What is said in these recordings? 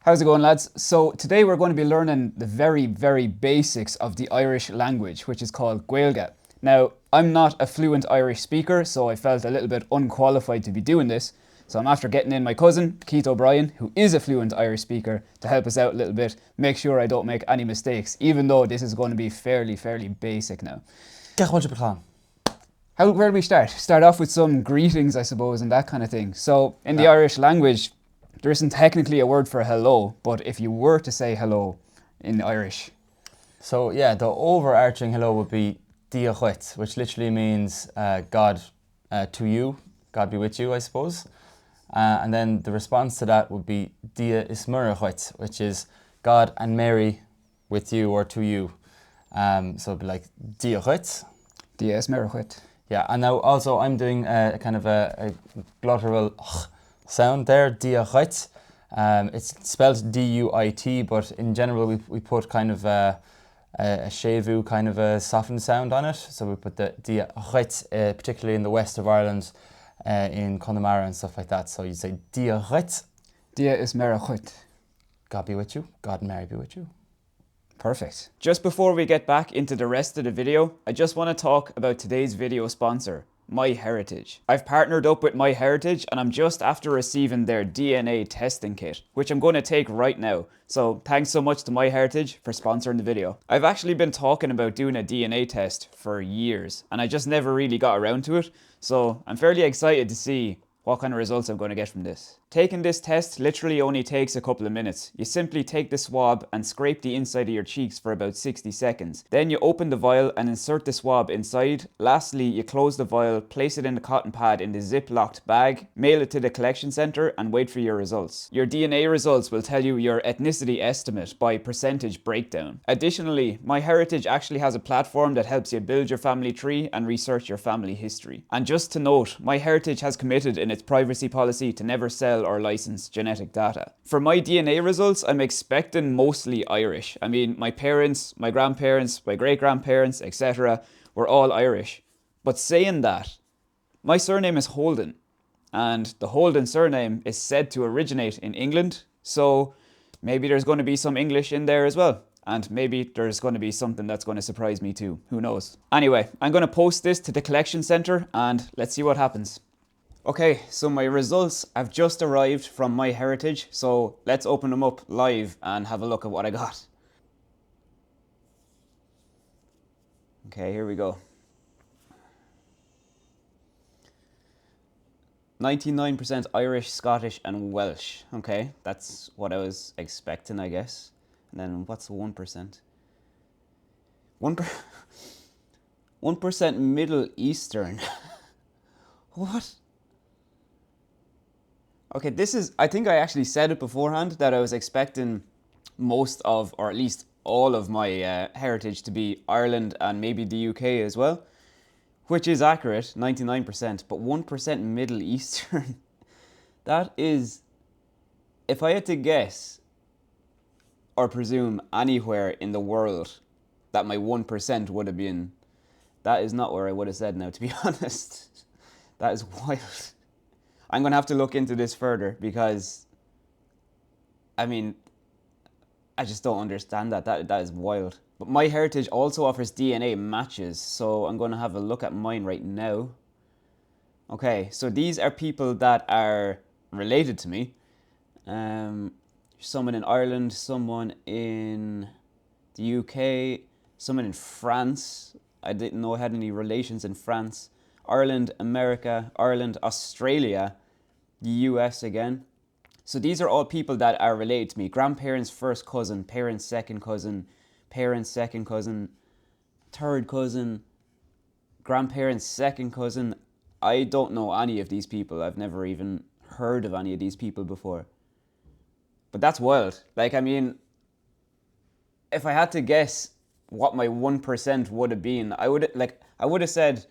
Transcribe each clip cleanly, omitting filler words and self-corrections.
How's it going, lads? So today we're going to be learning the very basics of the Irish language, which is called Gaeilge. Now, I'm not a fluent Irish speaker, so I felt a little bit unqualified to be doing this. So I'm after getting in my cousin, Keith O'Brien, who is a fluent Irish speaker, to help us out a little bit, make sure I don't make any mistakes, even though this is going to be fairly basic now. Where do we start? Start off with some greetings, I suppose, and that kind of thing. So in the Irish language, there isn't technically a word for hello, but if you were to say hello in Irish. So yeah, the overarching hello would be Dia Chuit, which literally means God to you, God be with you, I suppose. And then the response to that would be Dia Ismura Chuit, which is God and Mary with you or to you. So it'd be like Dia Chuit. Dia Ismura Chuit. Yeah, and now also I'm doing a kind of a glottal sound there, Dia Chuit. It's spelled D-U-I-T, but in general we put kind of a shevu, kind of a softened sound on it. So we put the Dia Chuit, particularly in the west of Ireland, in Connemara and stuff like that. So you say Dia Chuit. Dia Ismura Chuit. God be with you. God and Mary be with you. Perfect. Just before we get back into the rest of the video, I just want to talk about today's video sponsor, MyHeritage. I've partnered up with MyHeritage and I'm just after receiving their DNA testing kit, which I'm going to take right now. So thanks so much to MyHeritage for sponsoring the video. I've actually been talking about doing a DNA test for years and I just never really got around to it. So I'm fairly excited to see what kind of results I'm going to get from this. Taking this test literally only takes a couple of minutes. You simply take the swab and scrape the inside of your cheeks for about 60 seconds. Then you open the vial and insert the swab inside. Lastly, you close the vial, place it in the cotton pad in the zip-locked bag, mail it to the collection centre and wait for your results. Your DNA results will tell you your ethnicity estimate by percentage breakdown. Additionally, MyHeritage actually has a platform that helps you build your family tree and research your family history. And just to note, MyHeritage has committed in its privacy policy to never sell or license genetic data. For my DNA results, I'm expecting mostly Irish. I mean, my parents, my grandparents, my great-grandparents, etc. were all Irish. But saying that, my surname is Holden, and the Holden surname is said to originate in England, so maybe there's going to be some English in there as well. And maybe there's going to be something that's going to surprise me too. Who knows? Anyway, I'm going to post this to the collection centre and let's see what happens. Okay, so my results have just arrived from MyHeritage, so let's open them up live and have a look at what I got. Okay, here we go. 99% Irish, Scottish and Welsh. Okay, that's what I was expecting, I guess. And then what's 1%? 1% Middle Eastern. What? Okay, this is, I think I actually said it beforehand that I was expecting most of, or at least all of my heritage to be Ireland and maybe the UK as well, which is accurate, 99%, but 1% Middle Eastern. That is, if I had to guess or presume anywhere in the world that my 1% would have been, that is not where I would have said now, to be honest. That is wild. I'm going to have to look into this further because, I mean, I just don't understand that. That is wild. But MyHeritage also offers DNA matches, so I'm going to have a look at mine right now. Okay, so these are people that are related to me. Someone in Ireland, someone in the UK, someone in France. I didn't know I had any relations in France. Ireland, America, Ireland, Australia, the US again. So these are all people that are related to me. Grandparents' first cousin, parents' second cousin, parents' second cousin, third cousin, grandparents' second cousin. I don't know any of these people. I've never even heard of any of these people before. But that's wild. Like, I mean, if I had to guess what my 1% would have been, I would have said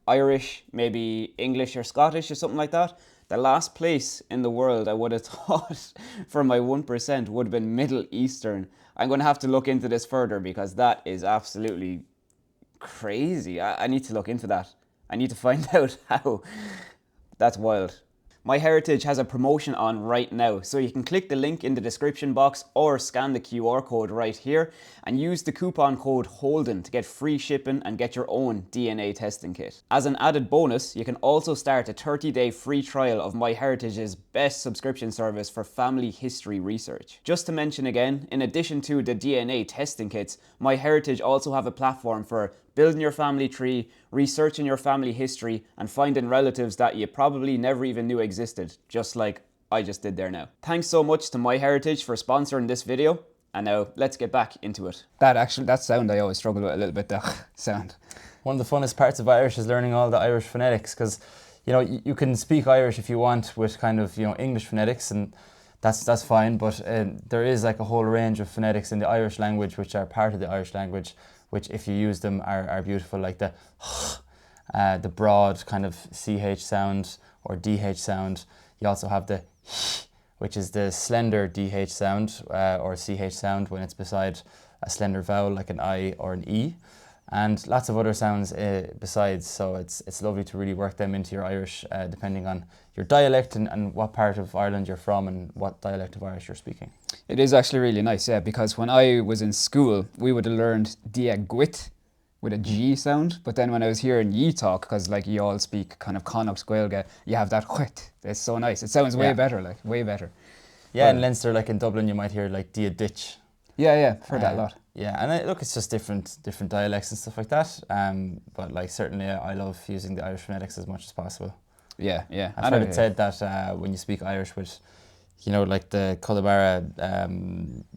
Irish, maybe English or Scottish or something like that. The last place in the world I would have thought for my 1% would have been Middle Eastern. I'm going to have to look into this further because that is absolutely crazy. I need to look into that. I need to find out how. That's wild. MyHeritage has a promotion on right now, so you can click the link in the description box or scan the QR code right here and use the coupon code HOLDEN to get free shipping and get your own DNA testing kit. As an added bonus, you can also start a 30-day free trial of MyHeritage's best subscription service for family history research. Just to mention again, in addition to the DNA testing kits, MyHeritage also have a platform for building your family tree, researching your family history, and finding relatives that you probably never even knew existed, just like I just did there now. Thanks so much to MyHeritage for sponsoring this video, and now let's get back into it. That sound I always struggle with a little bit, the sound. One of the funnest parts of Irish is learning all the Irish phonetics, because you know you can speak Irish if you want with kind of English phonetics, and that's fine, but there is like a whole range of phonetics in the Irish language which are part of the Irish language, which if you use them are beautiful, like the broad kind of CH sound or DH sound. You also have the which is the slender DH sound or CH sound when it's beside a slender vowel like an I or an E, and lots of other sounds besides. So it's lovely to really work them into your Irish depending on your dialect and what part of Ireland you're from and what dialect of Irish you're speaking. It is actually really nice, yeah, because when I was in school, we would have learned diagwit with a G sound, but then when I was hearing ye talk, because like you all speak kind of Connacht Gaeilge, you have that whit. It's so nice. It sounds way better, like way better. Yeah, but in Leinster, like in Dublin, you might hear like dia ditch. Yeah, I've heard that a lot. Yeah, and look, it's just different dialects and stuff like that. But like certainly, I love using the Irish phonetics as much as possible. Yeah. I've heard it said that when you speak Irish with, like the Connemara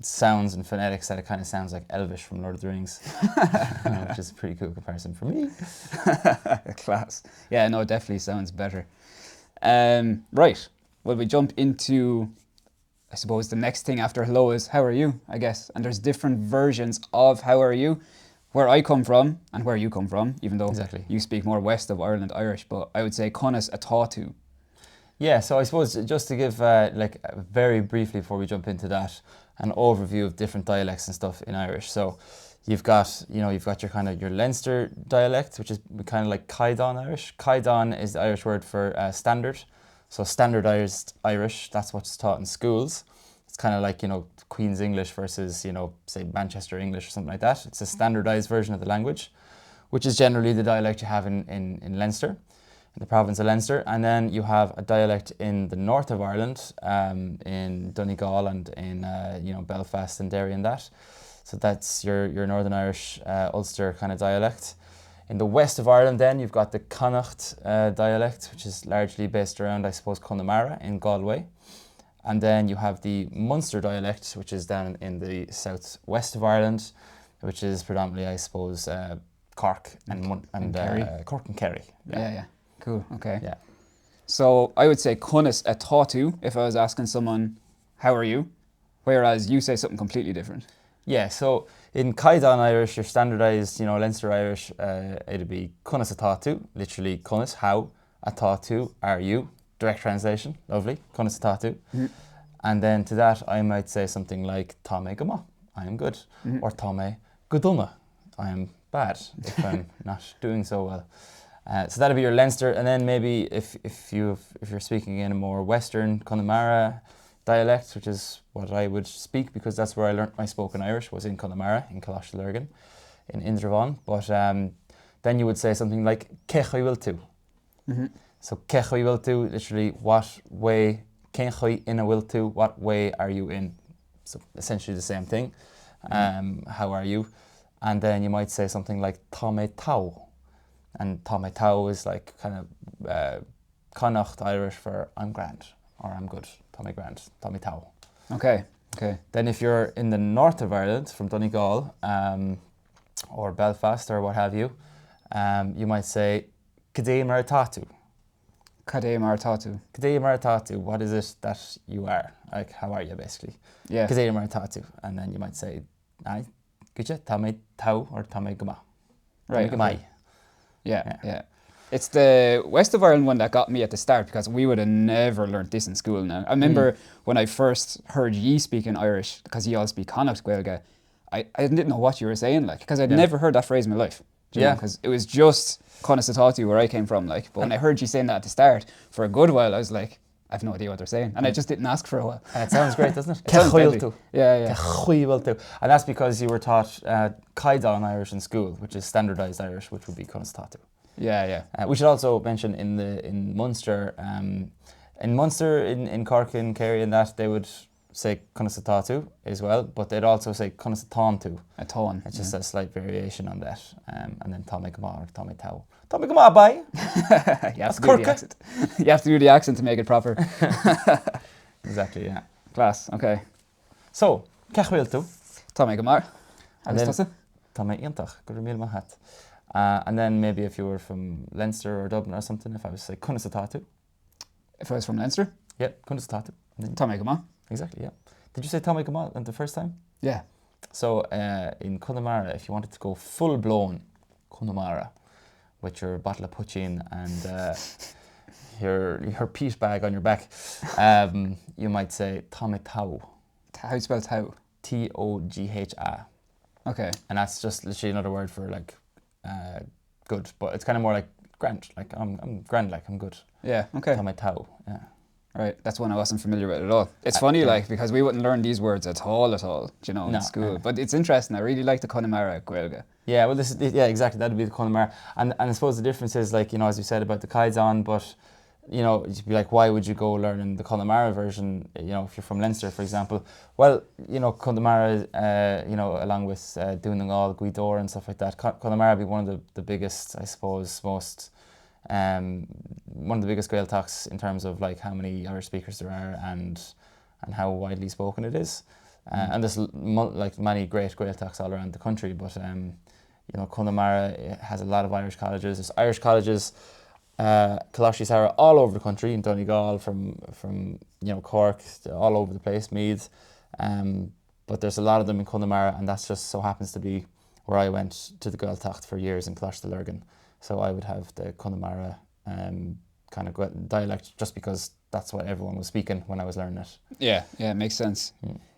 sounds and phonetics, that it kind of sounds like Elvish from Lord of the Rings, which is a pretty cool comparison for me. Class. Yeah, no, it definitely sounds better. Right, well, we jump into, I suppose the next thing after hello is how are you, I guess. And there's different versions of how are you, where I come from and where you come from, even though you speak more west of Ireland Irish, but I would say Conas Atatu. Yeah, so I suppose just to give very briefly before we jump into that, an overview of different dialects and stuff in Irish. So you've got your kind of your Leinster dialect, which is kind of like Caidán Irish. Caidán is the Irish word for standard. So standardized Irish, that's what's taught in schools. It's kind of like, Queen's English versus, say Manchester English or something like that. It's a standardized version of the language, which is generally the dialect you have in Leinster, in the province of Leinster. And then you have a dialect in the north of Ireland, in Donegal and in Belfast and Derry and that. So that's your Northern Irish Ulster kind of dialect. In the west of Ireland then you've got the Connacht dialect, which is largely based around, I suppose, Connemara in Galway. And then you have the Munster dialect, which is down in the southwest of Ireland, which is predominantly, I suppose, Cork and Kerry. Cork and Kerry. Yeah. Cool, okay. Yeah. So I would say Conas Atatu if I was asking someone, how are you? Whereas you say something completely different. Yeah, so in Caidán Irish, your standardised, Leinster Irish, it'd be Conas Atatu, literally Conas, how, Atatu, are you? Direct translation, lovely, Conas Atatu. Mm-hmm. And then to that, I might say something like Táme Gama, I am good, or Táme Godunna, I am bad if I'm not doing so well. So that'll be your Leinster, and then maybe if you're speaking in a more Western Connemara dialect, which is what I would speak because that's where I learnt my spoken Irish, was in Connemara, in Coláiste in Indravan. But then you would say something like Cechoy Wiltu. So Cechoy Wiltu, literally what way, Cechoy in a Wiltu, what way are you in? So essentially the same thing. How are you? And then you might say something like Táme Tau. And Táme Tau is like kind of Connacht Irish for I'm grand or I'm good. Táme grand, Táme Tau. Okay. Then if you're in the north of Ireland, from Donegal or Belfast or what have you, you might say Cadé Mar Tatu. Cadé Mar Tatu. Cadé Mar Tatu, what is it that you are? Like, how are you, basically? Yeah. Cadé Mar Tatu. And then you might say, Aye, Gutcha, Táme Tau or Táme Gama. Right. Okay. Yeah. It's the west of Ireland one that got me at the start because we would have never learnt this in school now. I remember when I first heard ye speaking Irish, because ye all speak Connacht Gaeilge, I didn't know what you were saying, like, because I'd never heard that phrase in my life. Because it was just Conas Atatu where I came from, like. But when I heard you saying that at the start, for a good while, I was like, I have no idea what they're saying, and I just didn't ask for a while. And it sounds great, doesn't it? It sounds deadly. Cechuiltu. Yeah. Cechuiltu. And that's because you were taught Caidán Irish in school, which is standardised Irish, which would be Constatu. Yeah. We should also mention in Munster, in Cork and Kerry and that, they would say Constatatu as well, but they'd also say Constatantu. A ton. It's just a slight variation on that. And then Tommy Gama or Tommy Tau. Tommy Gama, bye! You have to do the accent. You have to do the accent to make it proper. Exactly, yeah. Class, okay. So, Cechuiltu. Tommy Gamar. And then Tommy Intach, gur mil mahat. And then maybe if you were from Leinster or Dublin or something, if I was say Constatatu. If I was from Leinster? Yeah, Constatatu. Tommy Gamar. Exactly, yeah. Did you say Tommy Gama the first time? Yeah. So in Connemara, if you wanted to go full blown Connemara with your bottle of poutine and your peat bag on your back, you might say Tommy Tau. How do you spell Tau? Togha. Okay. And that's just literally another word for like good, but it's kind of more like grand. Like I'm grand, like I'm good. Yeah, okay. Tommy Tau, yeah. Right, that's one I wasn't familiar with at all. It's funny, like, because we wouldn't learn these words at all, you know, in school. But it's interesting. I really like the Connemara Gaeilge. Yeah, well, exactly. That'd be the Connemara. And I suppose the difference is, like, you know, as you said about the Caidán, but, you know, you'd be like, why would you go learning the Connemara version, you know, if you're from Leinster, for example? Well, you know, Connemara, you know, along with Donegal, Gweedore and stuff like that, Connemara would be one of the biggest, I suppose, most... one of the biggest Gaeltachts in terms of like how many Irish speakers there are and how widely spoken it is. And there's like many great Gaeltachts all around the country, but you know, Connemara has a lot of Irish colleges. There's Irish colleges, Colossi Sarah, all over the country, in Donegal, from you know, Cork, all over the place, Meath. But there's a lot of them in Connemara, and that's just so happens to be where I went to the Gaeltacht for years in Colossi Lurgan. So I would have the Connemara kind of dialect just because that's what everyone was speaking when I was learning it. Yeah, it makes sense.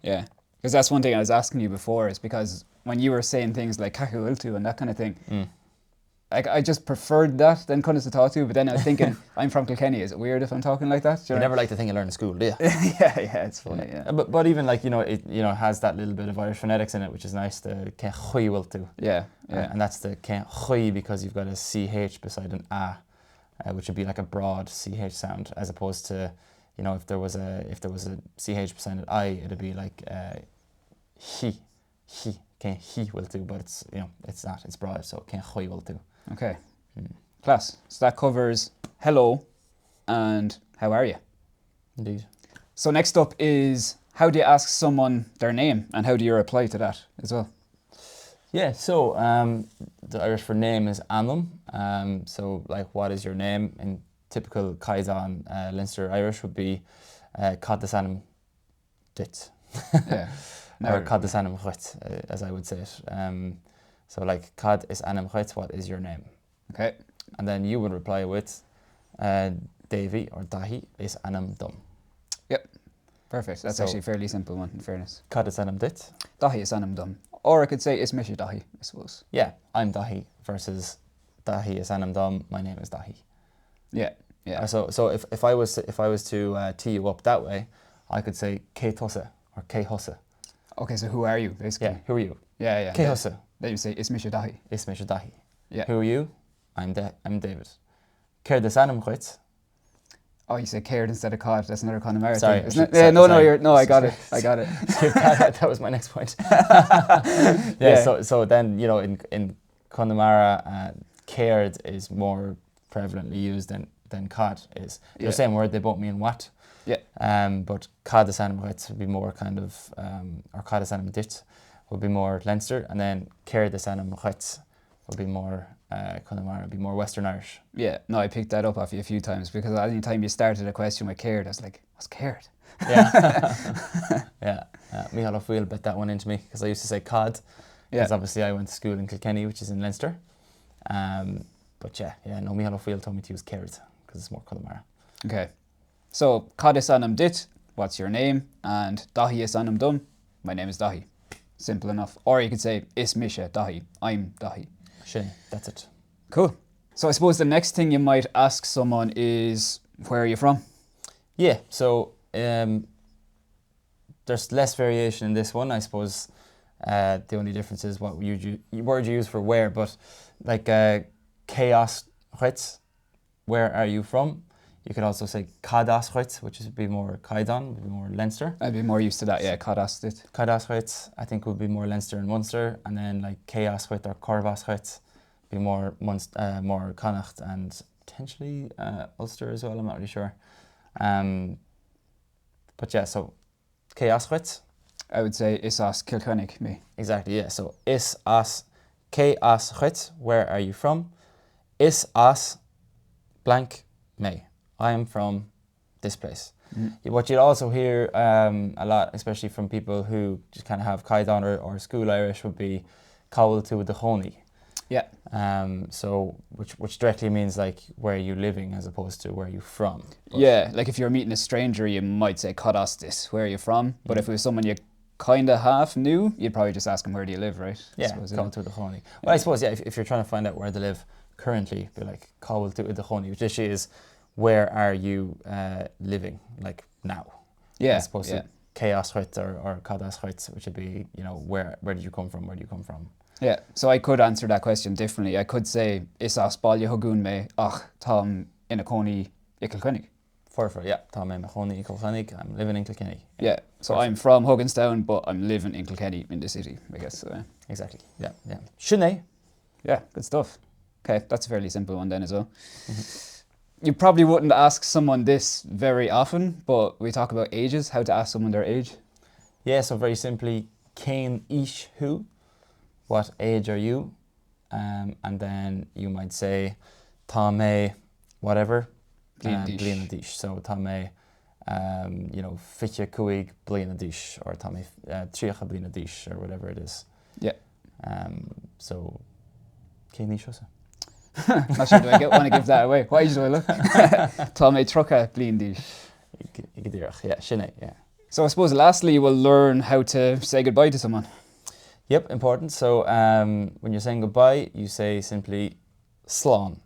Yeah, because that's one thing I was asking you before, is because when you were saying things like Cachuiltu and that kind of thing, like I just preferred that than Constatatu, but then I was thinking, I'm from Kilkenny, is it weird if I'm talking like that? You never like the thing you learn in school, do you? yeah, it's funny, yeah. But even like, you know, it has that little bit of Irish phonetics in it, which is nice, the Cechuiltu. Yeah. And that's the Cechuil because you've got a CH beside an A, which would be like a broad CH sound, as opposed to, you know, if there was a CH beside an I, it'd be like he Cechuiltu, but it's, you know, it's not, it's broad, so Cechuiltu. Okay. Class. So that covers hello and how are you? Indeed. So next up is, how do you ask someone their name and how do you reply to that as well? Yeah, so the Irish for name is Anam. So like, what is your name? In typical Caidán Leinster Irish would be Cad Anam Dit. Yeah. Or Cad Anam Chut, as I would say it. So like, Cad is Anam Chut, what is your name? Okay. And then you would reply with Davy or Dahi is Anam Dum. Yep. Perfect. That's So, actually a fairly simple one, in fairness. Cad is Anam Dit. Dahi is Anam Dum. Or I could say Is Misha Dahi, I suppose. Yeah, I'm Dahi versus Dahi is Anam Dum, my name is Dahi. Yeah. So if I was to tee you up that way, I could say Ke Tosa or Ke Hossa. Okay, so who are you, basically? Yeah, who are you? Yeah. Ke Hossa. Then you say Is Misha Dahi. Is Misha Dahi. Yeah. Who are you? I'm David. Ker des Anam Chut. Oh, you said cared instead of caught. That's another Connemara Sorry, thing, isn't it? sorry, Yeah, no, sorry. I got it. I got it. That was my next point. Yeah. So then, you know, in Connemara, cared is more prevalently used than caught is. They're the same word, they both mean what. Yeah. But cad des Anam Chut would be more kind of, or cad des Anam Dit would be more Leinster, and then cared des Anam Chut would be more Connemara, would be more Western Irish. Yeah, no, I picked that up off you a few times because any time you started a question with cared, I was like, what's cared? Yeah. Yeah. Micheál O'Fuil bet that one into me because I used to say cod. Because obviously I went to school in Kilkenny, which is in Leinster. But Micheál O'Fuil told me to use cared because it's more Connemara. Okay. So, Cad is Anam Dit, what's your name? And Dahi is Anam Dum, my name is Dahi. Simple enough. Or you could say, Is Misha Dahi, I'm Dahi. Shane, that's it. Cool. So I suppose the next thing you might ask someone is, where are you from? Yeah, so there's less variation in this one, I suppose. The only difference is what word you use for where, but like chaos chuit, where are you from? You could also say cadas chuit, which would be more Caidán, would be more Leinster. I'd be more used to that, yeah, cadastit. Cadas chuit, I think, would be more Leinster and Munster, and then like chaos chuit or corvas chuit, be more more Connacht and potentially Ulster as well. I'm not really sure. But yeah, so chaos chuit. I would say Isas Kilkennig, me. Exactly, yeah. So is as K as chuit, where are you from? Is as blank me. I am from this place. What you'll also hear a lot, especially from people who just kind of have Caidán or school Irish, would be Cowell to the Honey. Yeah. So which directly means like where are you living as opposed to where are you from. But Yeah, like if you're meeting a stranger, you might say cadastis, where are you from? But if it was someone you kind of half knew, you'd probably just ask them, where do you live, right? I yeah, suppose, Cowell to the Honey. Well, I suppose, yeah, if you're trying to find out where they live currently, be like Cowell to the Honey, which actually is where are you living, like now. Yeah, As opposed yeah. to chaos chuit or cadas chuit, which would be, you know, where did you come from, where do you come from? Yeah, so I could answer that question differently. I could say, Isas Balja Hogun me, ach, Tom Inakoni Kilkennig. For yeah, Tá mé Mahoney Kilkennig, I'm living in Kilkenny. Yeah, so I'm from Hugginstown, but I'm living in Kilkenny in the city, I guess. So, Exactly, yeah, yeah. Sinead. yeah, good stuff. Okay, that's a fairly simple one then as well. You probably wouldn't ask someone this very often, but we talk about ages, how to ask someone their age. Yeah, so very simply, Cain Ish who, what age are you? And then you might say, Tá mé, whatever, Bliana Dish. So Tá mé, you know, Fitje Cuig Bliana Dish, or Tá mé Tríocha Bliana Dish, or whatever it is. Yeah. So, Cain Ish whosa. Not sure, do I want to give that away? Why do I look? Tom a trucker blian dish. Yeah, Sinead, yeah. So I suppose lastly we'll learn how to say goodbye to someone. Yep, important. So when you're saying goodbye, you say simply slán.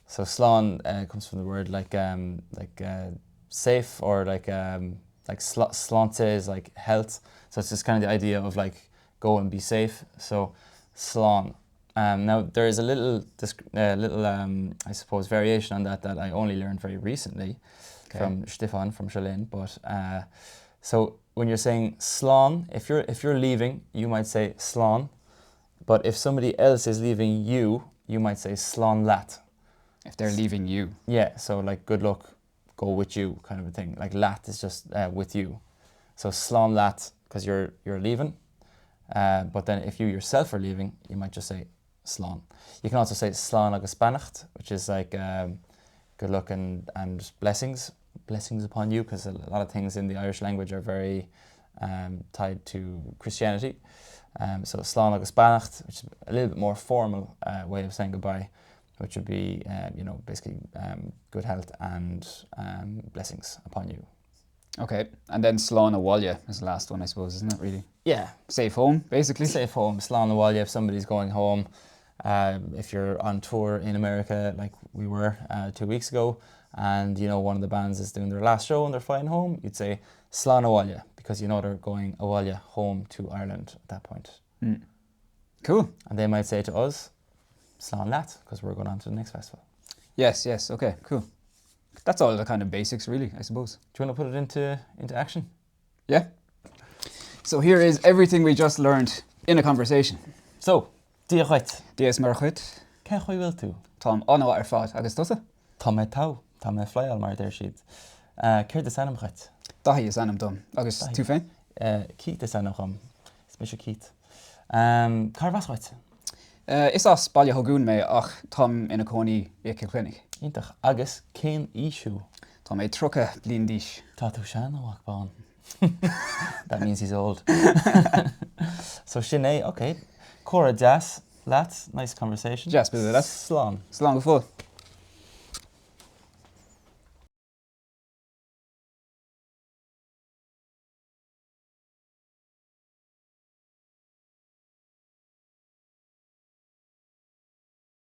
So slán comes from the word like safe, or like slánte is like health. So it's just kind of the idea of like go and be safe. So slán. Now there is a little I suppose variation on that I only learned very recently from Stefan from Chalin. But so when you're saying slán, if you're leaving, you might say slán. But if somebody else is leaving you, you might say slán lat. If they're leaving you. Yeah, so like good luck, go with you kind of a thing. Like lat is just with you. So slán lat because you're leaving. But then if you yourself are leaving, you might just say slán. You can also say slán agus beannacht, which is like good luck and blessings upon you, because a lot of things in the Irish language are very tied to Christianity. So slán agus beannacht, which is a little bit more formal way of saying goodbye, which would be you know, basically good health and blessings upon you. Okay, and then slán a walya is the last one, I suppose, isn't it, really? Yeah. Safe home, basically. Safe home, slán a walya if somebody's going home. If you're on tour in America, like we were 2 weeks ago, and you know one of the bands is doing their last show and they're flying home, you'd say slán a walya, because you know they're going a walya home to Ireland at that point. Cool. And they might say to us, slán lat, because we're going on to the next festival. Yes, okay, cool. That's all the kind of basics, really, I suppose. Do you want to put it into action? Yeah. So here is everything we just learned in a conversation. So, dia chuit. Dies mar chuit. Cén chuig bhfuil tú? Tom, anna ar fad, agus tusa? Tá mé tau, tá mé flyal mar déir siad. Céir de sanam chuit? Dahi is anam dom. Agus tú féin? Cít de sanam chum. Is mis cít. Car vas chuit? Is as bailja hogun me ach Tom ina cóní i Kilkennig. Ítach agus cén ísú. Tom é trucha blian díis. Tá tú sean amach bán. That means he's old. So Sinead, okay. Cora Jas, lads, nice conversation. Jas, bit of that. Slán. Slán go full.